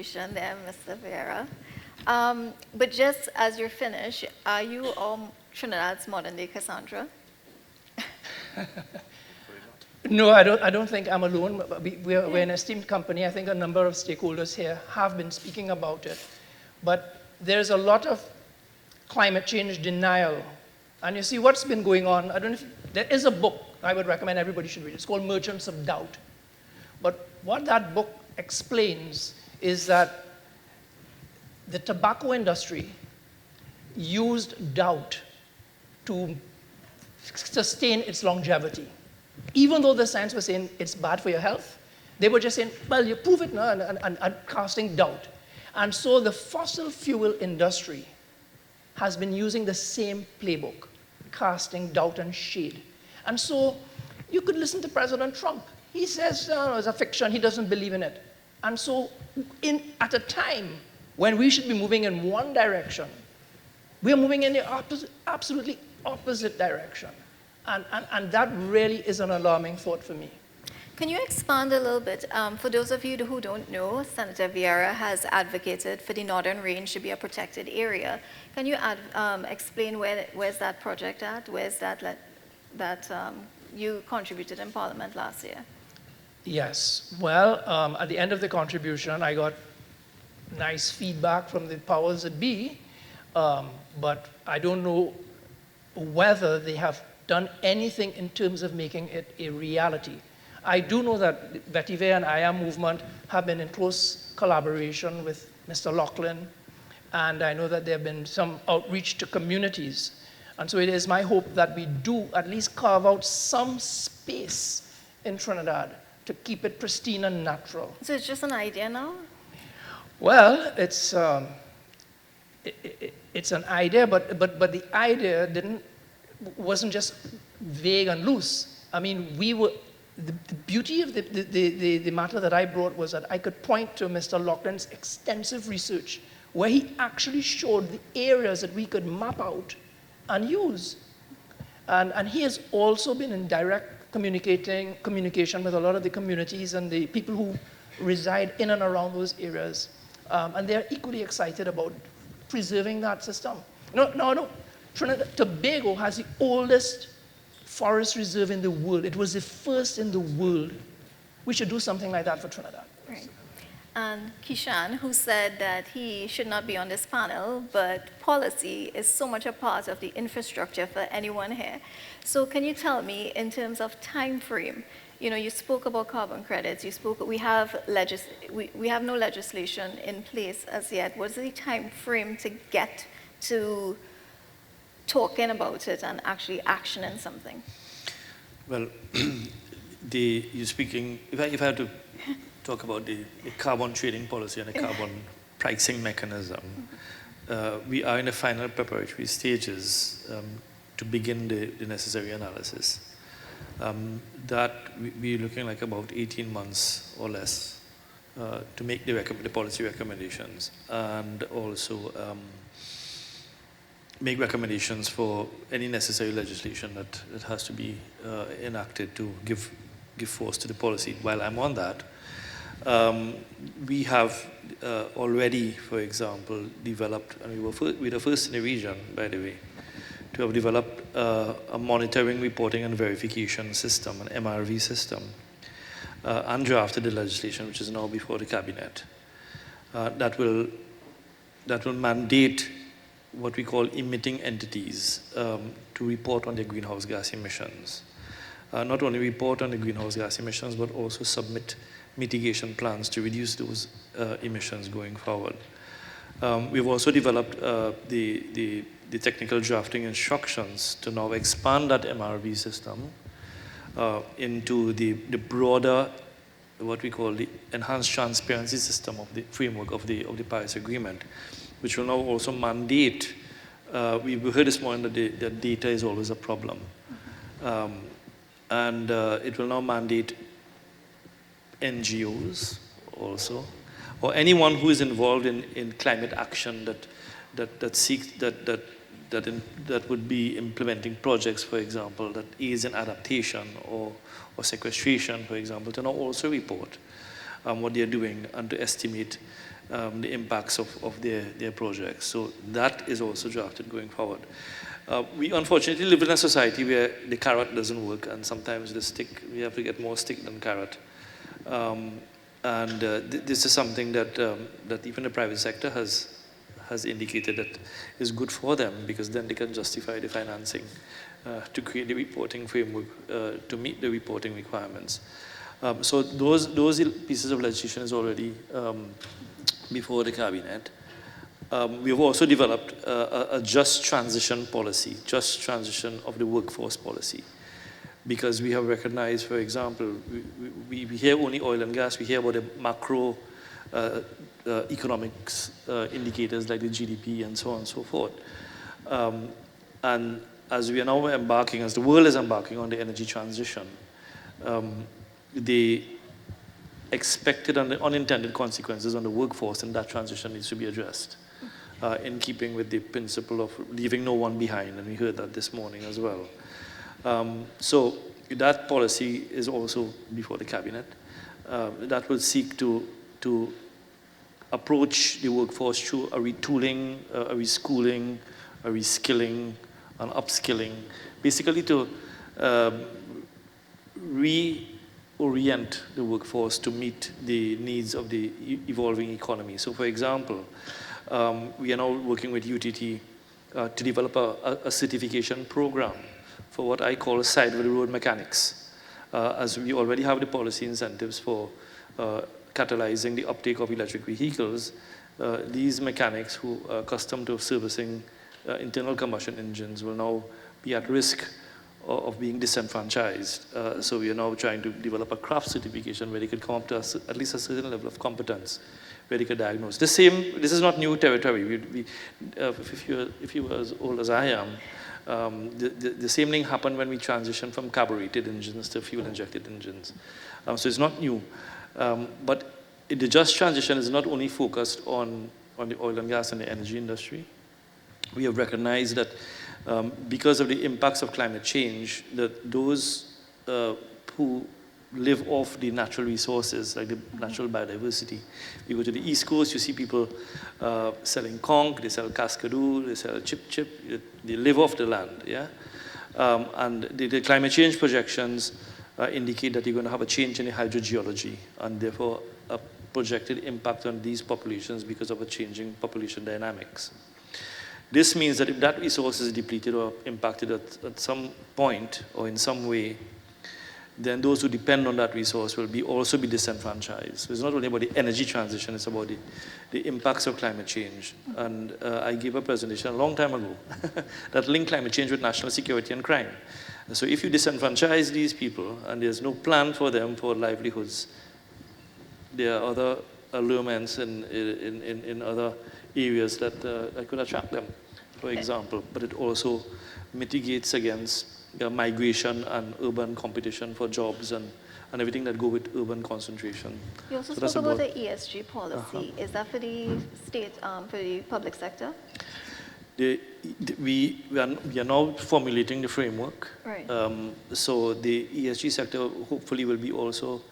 contribution there, Mr. Vieira. But just as you're finished, are you all Trinidad's modern-day Cassandra? No, I don't think I'm alone. We're an esteemed company. I think a number of stakeholders here have been speaking about it. But there's a lot of climate change denial. And you see what's been going on. I don't know if there is a book I would recommend everybody should read. It's called Merchants of Doubt. But what that book explains is that the tobacco industry used doubt to sustain its longevity. Even though the science was saying it's bad for your health, they were just saying, well, you prove it now, and casting doubt. And so the fossil fuel industry has been using the same playbook, casting doubt and shade. And so you could listen to President Trump. He says, oh, it's a fiction, he doesn't believe in it. And so at a time when we should be moving in one direction, we're moving in the absolutely opposite direction. And that really is an alarming thought for me. Can you expand a little bit? For those of you who don't know, Senator Vieira has advocated for the Northern Range to be a protected area. Can you explain where's that project at? Where's that you contributed in Parliament last year? Yes. Well, at the end of the contribution, I got nice feedback from the powers that be, but I don't know whether they have done anything in terms of making it a reality. I do know that Vetiver and IAMovement have been in close collaboration with Mr. Lachlan, and I know that there have been some outreach to communities. And so it is my hope that we do at least carve out some space in Trinidad to keep it pristine and natural. So it's just an idea now? Well, it's an idea, but the idea wasn't just vague and loose. I mean, the beauty of the matter that I brought was that I could point to Mr. Laughlin's extensive research where he actually showed the areas that we could map out and use. And he has also been in direct communication with a lot of the communities and the people who reside in and around those areas. And they're equally excited about preserving that system. No. Trinidad Tobago has the oldest forest reserve in the world. It was the first in the world. We should do something like that for Trinidad. Right. And Kishan, who said that he should not be on this panel, but policy is so much a part of the infrastructure for anyone here. So can you tell me, in terms of time frame, you spoke about carbon credits, we have no legislation in place as yet. What's the time frame to get to talking about it and actually actioning something? Well, you're speaking, if I had to talk about the carbon trading policy and the carbon pricing mechanism, we are in the final preparatory stages to begin the necessary analysis. That we're looking like about 18 months or less to make the policy recommendations, and also make recommendations for any necessary legislation that has to be enacted to give force to the policy. While I'm on that, we have already, for example, developed, and we're the first in the region, by the way, to have developed a monitoring, reporting, and verification system, an MRV system, and drafted the legislation, which is now before the cabinet, that will mandate what we call emitting entities to report on their greenhouse gas emissions. Not only report on the greenhouse gas emissions, but also submit mitigation plans to reduce those emissions going forward. We've also developed the technical drafting instructions to now expand that MRV system into the broader, what we call the enhanced transparency system of the framework of the Paris Agreement, which will now also mandate, we heard this morning that data is always a problem. And it will now mandate NGOs also, or anyone who is involved in climate action that would be implementing projects, for example, that aids in adaptation or sequestration, for example, to now also report what they're doing and to estimate the impacts of their projects. So that is also drafted going forward. We unfortunately live in a society where the carrot doesn't work, and sometimes the stick, we have to get more stick than carrot. This is something that even the private sector has indicated that is good for them, because then they can justify the financing to create the reporting framework to meet the reporting requirements. So those pieces of legislation is already before the cabinet. We have also developed a just transition policy, just transition of the workforce policy, because we have recognized, for example, we hear only oil and gas, we hear about the macro economics indicators like the GDP and so on and so forth. And as we are now embarking, as the world is embarking on the energy transition, the expected and the unintended consequences on the workforce in that transition needs to be addressed in keeping with the principle of leaving no one behind, and we heard that this morning as well. So that policy is also before the cabinet. That will seek to approach the workforce through a retooling, a reschooling, a reskilling, an upskilling, basically to reorient the workforce to meet the needs of the evolving economy. So for example, we are now working with UTT to develop a certification program for what I call side of the road mechanics, as we already have the policy incentives for catalyzing the uptake of electric vehicles. These mechanics who are accustomed to servicing internal combustion engines will now be at risk of being disenfranchised. So we are now trying to develop a craft certification where they could come up to at least a certain level of competence, where they could diagnose. This is not new territory. If you were as old as I am, the same thing happened when we transitioned from carbureted engines to fuel-injected engines. So it's not new. But the just transition is not only focused on the oil and gas and the energy industry. We have recognized that because of the impacts of climate change, that those who live off the natural resources, like the natural biodiversity. You go to the East Coast, you see people selling conch, they sell cascadoo, they sell chip, they live off the land, yeah? And the climate change projections indicate that you're going to have a change in the hydrogeology, and therefore a projected impact on these populations because of a changing population dynamics. This means that if that resource is depleted or impacted at some point or in some way, then those who depend on that resource will also be disenfranchised. So it's not only about the energy transition, it's about the impacts of climate change. And I gave a presentation a long time ago that linked climate change with national security and crime. So if you disenfranchise these people and there's no plan for them for livelihoods, there are other allurements in other areas that could attract them, for example. But it also mitigates against migration and urban competition for jobs and everything that go with urban concentration. You also spoke about the ESG policy. Is that for the state, for the public sector? We are now formulating the framework. Right. So the ESG sector hopefully will be also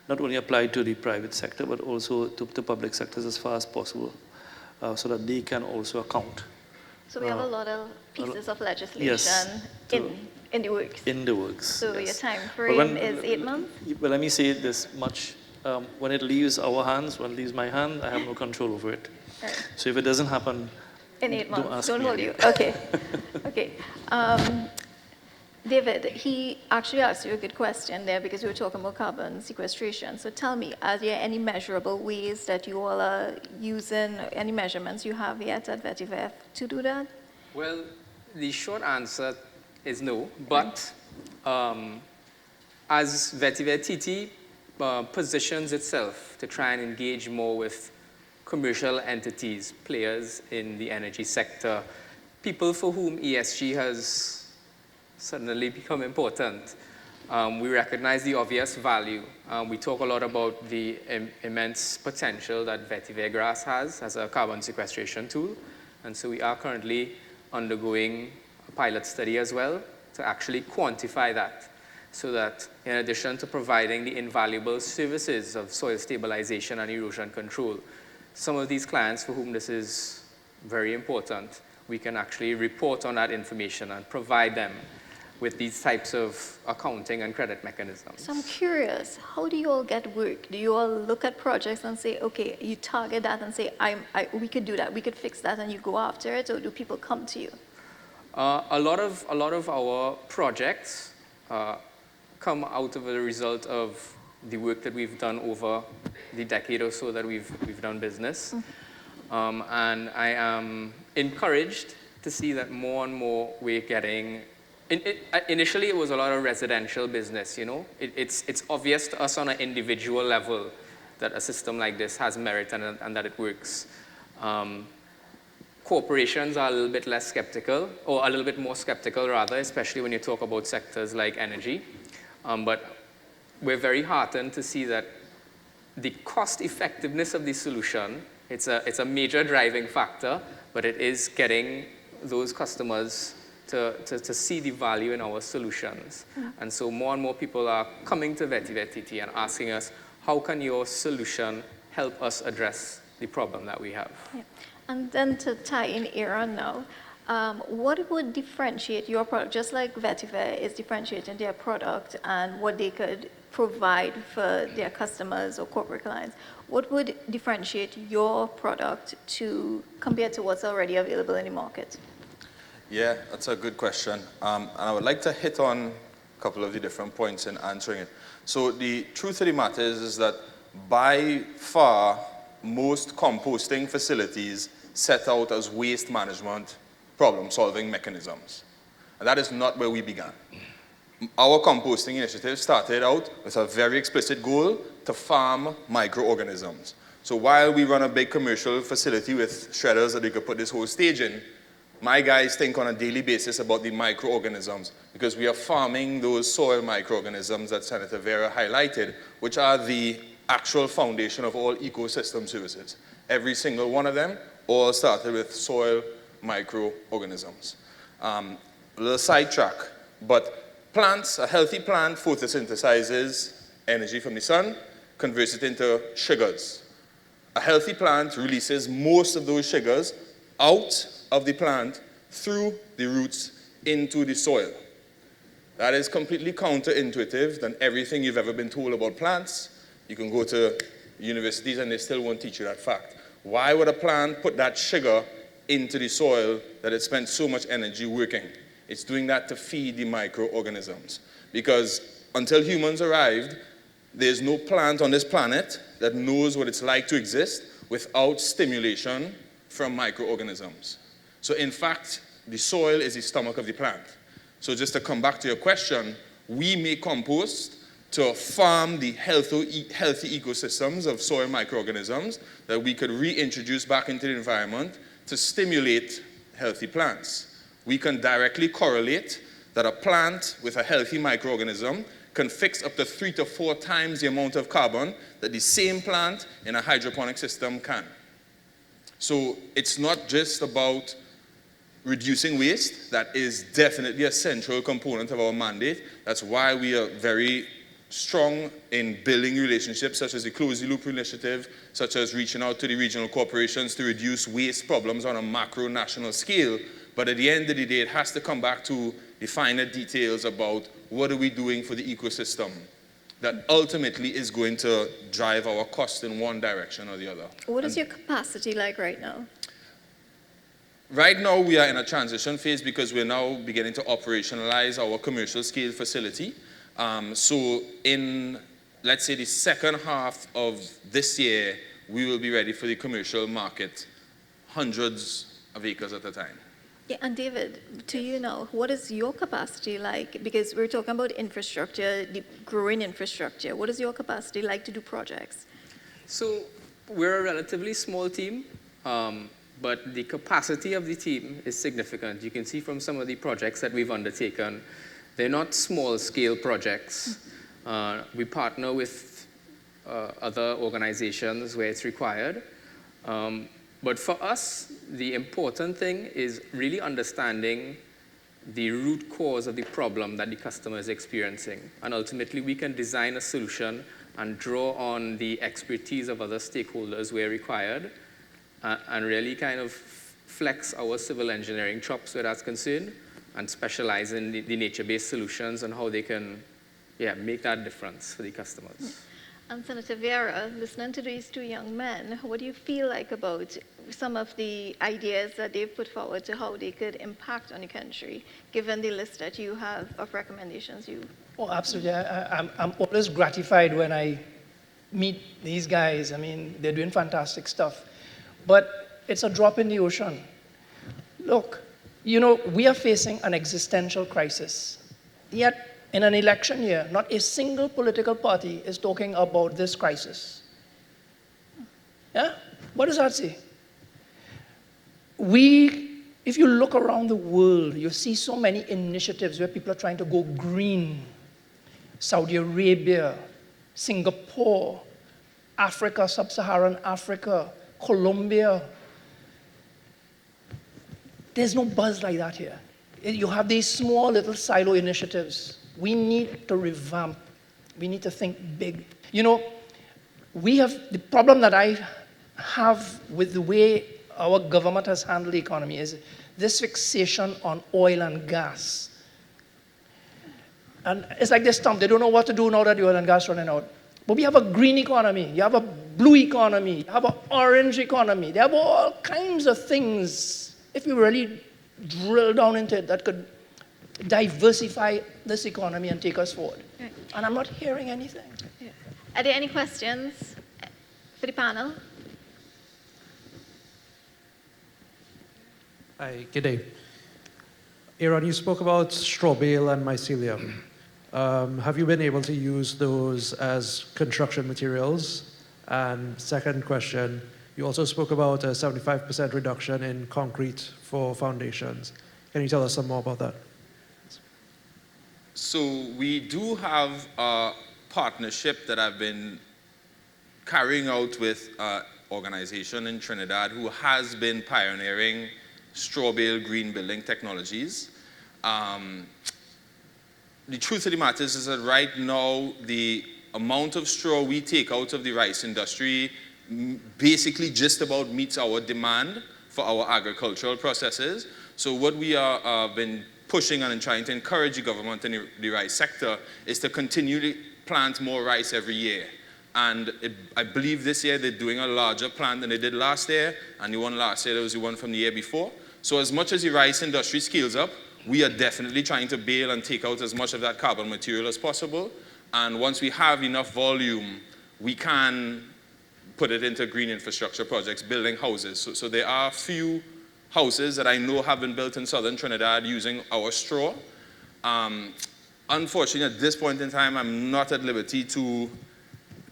not only applied to the private sector, but also to the public sectors as far as possible, so that they can also account. So we have a lot of pieces of legislation yes, in the works. In the works. So yes. your time frame is 8 months? Well, let me say this much. When it leaves our hands, when it leaves my hand, I have no control over it. Right. So if it doesn't happen, in 8 months, don't hold again. you. Okay. Okay. David, he actually asked you a good question there because we were talking about carbon sequestration. So tell me, are there any measurable ways that you all are using, any measurements you have yet at VETIVEF to do that? Well, the short answer is no, but as VETIVEF TT positions itself to try and engage more with commercial entities, players in the energy sector, people for whom ESG has suddenly become important. We recognize the obvious value. We talk a lot about the immense potential that vetiver grass has as a carbon sequestration tool. And so we are currently undergoing a pilot study as well to actually quantify that, so that in addition to providing the invaluable services of soil stabilization and erosion control, some of these clients for whom this is very important, we can actually report on that information and provide them with these types of accounting and credit mechanisms. So I'm curious, how do you all get work? Do you all look at projects and say, okay, you target that and say, we could do that, we could fix that, and you go after it, or do people come to you? A lot of our projects come out of a result of the work that we've done over the decade or so that we've done business. And I am encouraged to see that more and more we're getting. Initially, it was a lot of residential business, you know. It's obvious to us on an individual level that a system like this has merit and that it works. Corporations are a little bit less skeptical, or a little bit more skeptical rather, especially when you talk about sectors like energy. But we're very heartened to see that the cost effectiveness of the solution, it's a major driving factor, but it is getting those customers to see the value in our solutions. And so more and more people are coming to VetiVetiti and asking us, how can your solution help us address the problem that we have? Yeah. And then to tie in Aaron now, what would differentiate your product, just like Vetiver is differentiating their product and what they could provide for their customers or corporate clients, what would differentiate your product compared to what's already available in the market? Yeah, that's a good question. And I would like to hit on a couple of the different points in answering it. So the truth of the matter is that by far, most composting facilities set out as waste management problem-solving mechanisms. And that is not where we began. Our composting initiative started out with a very explicit goal to farm microorganisms. So while we run a big commercial facility with shredders that we could put this whole stage in, my guys think on a daily basis about the microorganisms because we are farming those soil microorganisms that Senator Vieira highlighted, which are the actual foundation of all ecosystem services. Every single one of them all started with soil microorganisms. A little sidetrack, but plants, a healthy plant photosynthesizes energy from the sun, converts it into sugars. A healthy plant releases most of those sugars out of the plant through the roots into the soil. That is completely counterintuitive than everything you've ever been told about plants. You can go to universities and they still won't teach you that fact. Why would a plant put that sugar into the soil that it spent so much energy working? It's doing that to feed the microorganisms. Because until humans arrived, there's no plant on this planet that knows what it's like to exist without stimulation from microorganisms. So in fact, the soil is the stomach of the plant. So just to come back to your question, we make compost to farm the healthy ecosystems of soil microorganisms that we could reintroduce back into the environment to stimulate healthy plants. We can directly correlate that a plant with a healthy microorganism can fix up to 3 to 4 times the amount of carbon that the same plant in a hydroponic system can. So it's not just about reducing waste. That is definitely a central component of our mandate. That's why we are very strong in building relationships such as the Close the Loop initiative, such as reaching out to the regional corporations to reduce waste problems on a macro national scale. But at the end of the day, it has to come back to the finer details about what are we doing for the ecosystem that ultimately is going to drive our cost in one direction or the other. What is your capacity like right now? Right now, we are in a transition phase because we're now beginning to operationalize our commercial scale facility. So in, let's say, the second half of this year, we will be ready for the commercial market, hundreds of acres at a time. Yeah, and David, to you now, what is your capacity like? Because we're talking about infrastructure, the growing infrastructure. What is your capacity like to do projects? So we're a relatively small team, but the capacity of the team is significant. You can see from some of the projects that we've undertaken, they're not small-scale projects. We partner with other organizations where it's required. But for us, the important thing is really understanding the root cause of the problem that the customer is experiencing. And ultimately, we can design a solution and draw on the expertise of other stakeholders where required and really kind of flex our civil engineering chops where that's concerned and specialize in the nature-based solutions and how they can make that difference for the customers. And Senator Vieira, listening to these two young men, what do you feel like about some of the ideas that they've put forward to how they could impact on the country, given the list that you have of recommendations you? Oh, absolutely. I'm always gratified when I meet these guys. I mean, they're doing fantastic stuff. But it's a drop in the ocean. Look, you know, we are facing an existential crisis. Yet, in an election year, not a single political party is talking about this crisis. Yeah? What does that say? If you look around the world, you see so many initiatives where people are trying to go green. Saudi Arabia, Singapore, Africa, Sub-Saharan Africa, Colombia. There's no buzz like that here. You have these small little silo initiatives. We need to revamp. We need to think big. You know, the problem that I have with the way our government has handled the economy is this fixation on oil and gas. And it's like they stump. They don't know what to do now that the oil and gas is running out. But we have a green economy. You have a blue economy. You have an orange economy. They have all kinds of things, if you really drill down into it, that could diversify this economy and take us forward. Right. And I'm not hearing anything. Yeah. Are there any questions for the panel? Hi, good day. Aaron, you spoke about straw bale and mycelium. Have you been able to use those as construction materials? And second question, you also spoke about a 75% reduction in concrete for foundations. Can you tell us some more about that? So we do have a partnership that I've been carrying out with an organization in Trinidad who has been pioneering straw bale green building technologies. The truth of the matter is that right now the amount of straw we take out of the rice industry basically just about meets our demand for our agricultural processes. So what we are been pushing and trying to encourage the government in the rice sector is to continue to plant more rice every year. And I believe this year they're doing a larger plant than they did last year, and the one last year was the one from the year before. So as much as the rice industry scales up, we are definitely trying to bale and take out as much of that carbon material as possible. And once we have enough volume, we can put it into green infrastructure projects, building houses. So there are a few houses that I know have been built in southern Trinidad using our straw. Unfortunately, at this point in time, I'm not at liberty to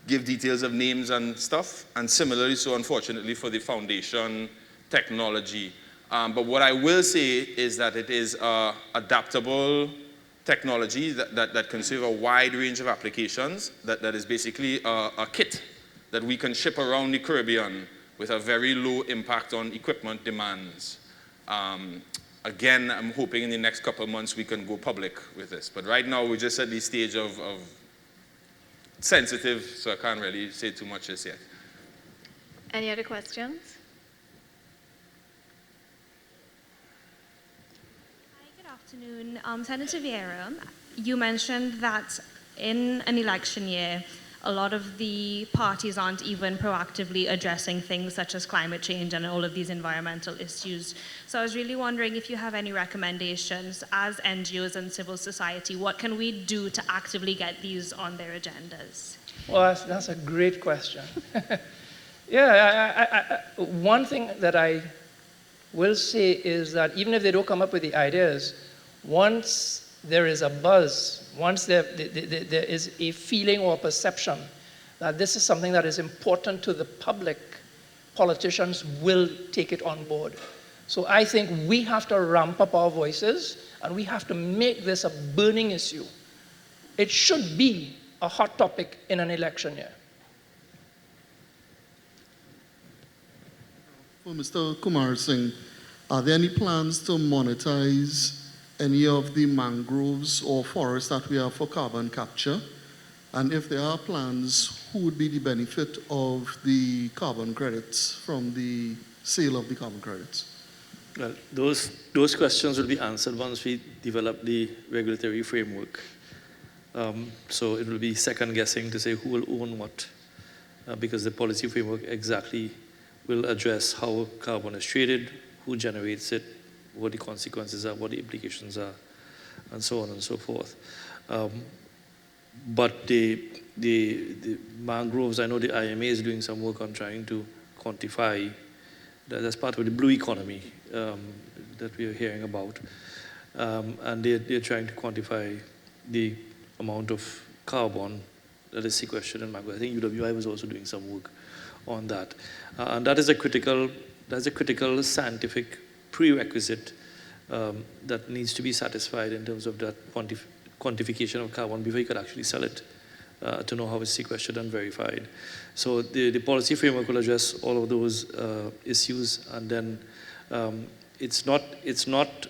give details of names and stuff, and similarly so, unfortunately, for the foundation technology. But what I will say is that it is adaptable technology that can serve a wide range of applications, that is basically a kit that we can ship around the Caribbean with a very low impact on equipment demands. Again, I'm hoping in the next couple of months we can go public with this. But right now, we're just at the stage of sensitive, so I can't really say too much just yet. Any other questions? Hi, good afternoon. Senator Vieira, you mentioned that in an election year, a lot of the parties aren't even proactively addressing things such as climate change and all of these environmental issues. So I was really wondering if you have any recommendations as NGOs and civil society, what can we do to actively get these on their agendas? Well, that's a great question. Yeah, one thing that I will say is that even if they don't come up with the ideas, once there is a buzz, once there is a feeling or perception that this is something that is important to the public, politicians will take it on board. So I think we have to ramp up our voices and we have to make this a burning issue. It should be a hot topic in an election year. For Mr. Kumarsingh, are there any plans to monetize any of the mangroves or forests that we have for carbon capture? And if there are plans, who would be the benefit of the carbon credits from the sale of the carbon credits? Well, those questions will be answered once we develop the regulatory framework. So it will be second guessing to say who will own what, because the policy framework exactly will address how carbon is traded, who generates it, what the consequences are, what the implications are, and so on and so forth. But the mangroves, I know the IMA is doing some work on trying to quantify that. That's part of the blue economy that we are hearing about. And they're trying to quantify the amount of carbon that is sequestered in mangroves. I think UWI was also doing some work on that. And that's a critical scientific prerequisite that needs to be satisfied in terms of that quantification of carbon before you could actually sell it, to know how it's sequestered and verified. So the policy framework will address all of those issues, and then it's not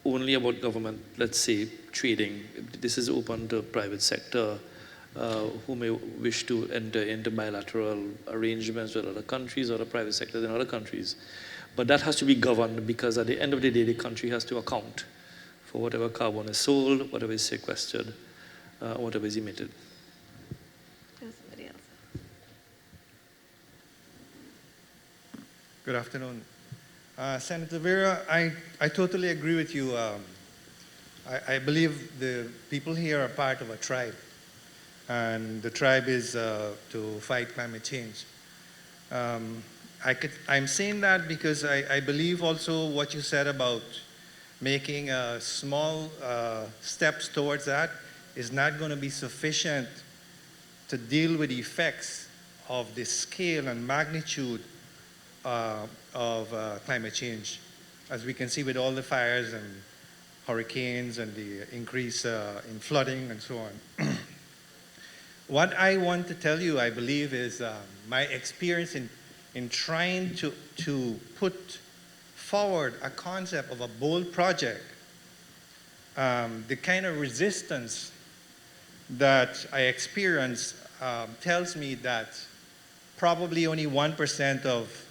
only about government, let's say, trading. This is open to private sector who may wish to enter into bilateral arrangements with other countries or the private sector in other countries. But that has to be governed, because at the end of the day, the country has to account for whatever carbon is sold, whatever is sequestered, whatever is emitted. There's somebody else. Good afternoon. Senator Vieira, I totally agree with you. I believe the people here are part of a tribe, and the tribe is to fight climate change. I'm saying that because I believe also what you said about making small steps towards that is not going to be sufficient to deal with the effects of the scale and magnitude of climate change, as we can see with all the fires and hurricanes and the increase in flooding and so on. What I want to tell you, I believe, is my experience in trying to put forward a concept of a bold project. The kind of resistance that I experience tells me that probably only 1% of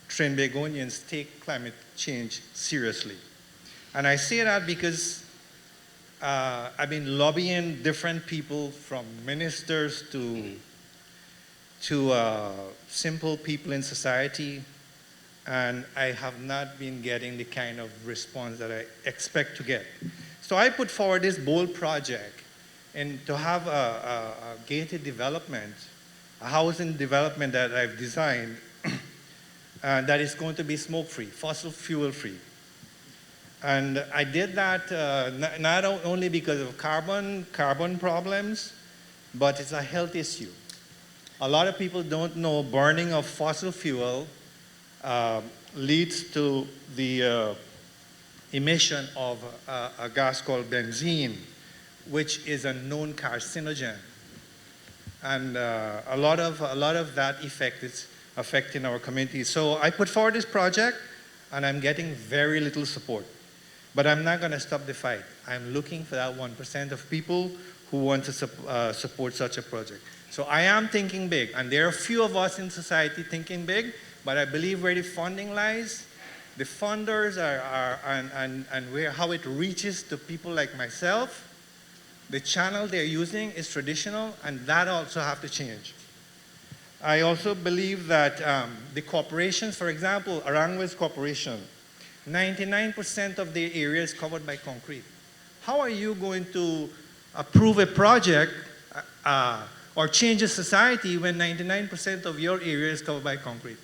Trinbagonians take climate change seriously. And I say that because I've been lobbying different people, from ministers to simple people in society, and I have not been getting the kind of response that I expect to get. So I put forward this bold project, and to have a gated development, a housing development that I've designed that is going to be smoke-free, fossil fuel-free. And I did that not only because of carbon problems, but it's a health issue. A lot of people don't know burning of fossil fuel leads to the emission of a gas called benzene, which is a known carcinogen. And a lot of that effect is affecting our community. So I put forward this project, and I'm getting very little support. But I'm not going to stop the fight. I'm looking for that 1% of people who want to support such a project. So I am thinking big, and there are a few of us in society thinking big, but I believe where the funding lies, the funders and how it reaches to people like myself, the channel they're using is traditional, and that also have to change. I also believe that the corporations, for example, Arangwes Corporation, 99% of their area is covered by concrete. How are you going to approve a project or change a society when 99% of your area is covered by concrete?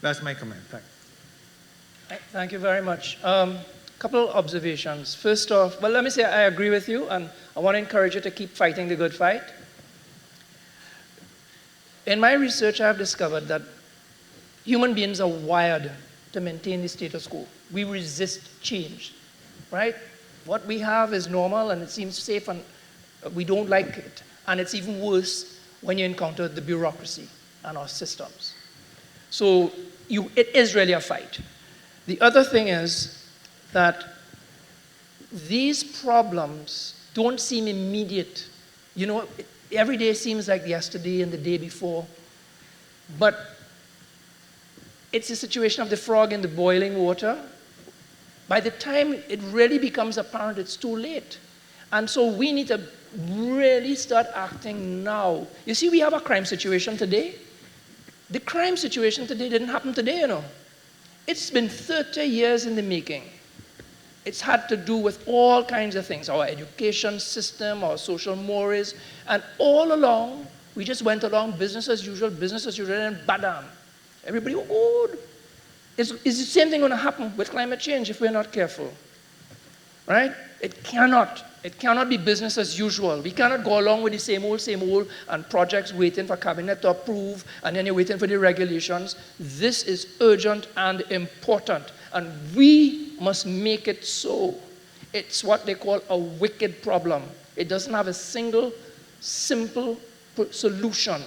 That's my comment. Thanks. Thank you very much. Couple of observations. First off, well, let me say I agree with you, and I want to encourage you to keep fighting the good fight. In my research, I have discovered that human beings are wired to maintain the status quo. We resist change, right? What we have is normal, and it seems safe, and we don't like it. And it's even worse when you encounter the bureaucracy and our systems. So it is really a fight. The other thing is that these problems don't seem immediate. You know, every day seems like yesterday and the day before. But it's a situation of the frog in the boiling water. By the time it really becomes apparent, it's too late. And so we need to really start acting now. You see, we have a crime situation today. The crime situation today didn't happen today, you know. It's been 30 years in the making. It's had to do with all kinds of things, our education system, our social mores, and all along, we just went along business as usual, and badam. Everybody, oh, good. Is the same thing going to happen with climate change if we're not careful? Right? It cannot be business as usual. We cannot go along with the same old, and projects waiting for cabinet to approve, and then you're waiting for the regulations. This is urgent and important, and we must make it so. It's what they call a wicked problem. It doesn't have a single, simple solution,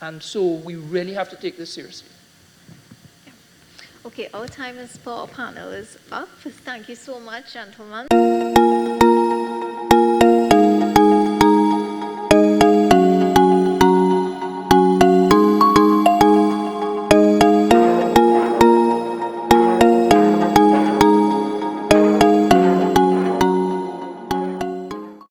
and so we really have to take this seriously. Okay, our time is for our panel is up. Thank you so much, gentlemen.